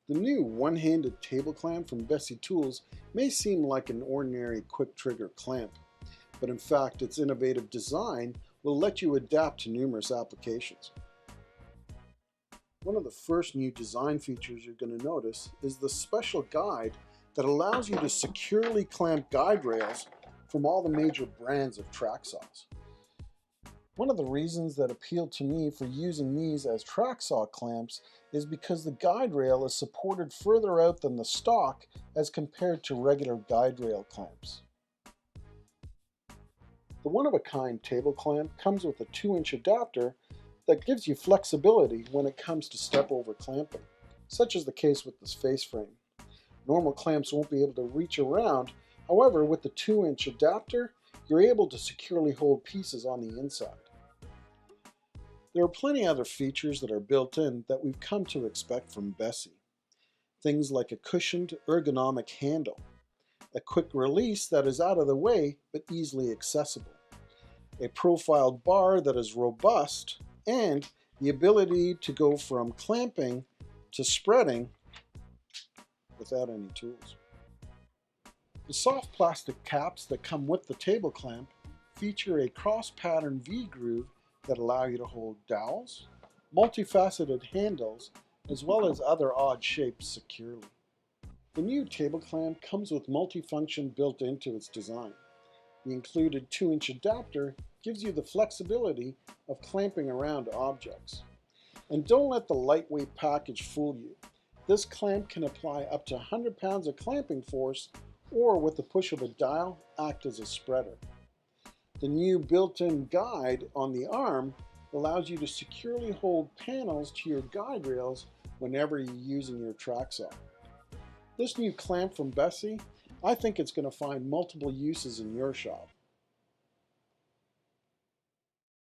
The new one-handed table clamp from Bessey Tools may seem like an ordinary quick trigger clamp, but in fact its innovative design will let you adapt to numerous applications. One of the first new design features you're going to notice is the special guide that allows you to securely clamp guide rails from all the major brands of track saws. One of the reasons that appealed to me for using these as track saw clamps is because the guide rail is supported further out than the stock as compared to regular guide rail clamps. The one-of-a-kind table clamp comes with a 2-inch adapter that gives you flexibility when it comes to step-over clamping, such as the case with this face frame. Normal clamps won't be able to reach around, however with the 2-inch adapter you're able to securely hold pieces on the inside. There are plenty other features that are built in that we've come to expect from Bessey. Things like a cushioned ergonomic handle, a quick release that is out of the way but easily accessible, a profiled bar that is robust, and the ability to go from clamping to spreading without any tools. The soft plastic caps that come with the table clamp feature a cross-pattern V-groove that allow you to hold dowels, multifaceted handles, as well as other odd shapes securely. The new table clamp comes with multifunction built into its design. The included 2-inch adapter gives you the flexibility of clamping around objects. And don't let the lightweight package fool you. This clamp can apply up to 100 pounds of clamping force, or with the push of a dial, act as a spreader. The new built-in guide on the arm allows you to securely hold panels to your guide rails whenever you're using your track saw. This new clamp from Bessey, I think it's going to find multiple uses in your shop.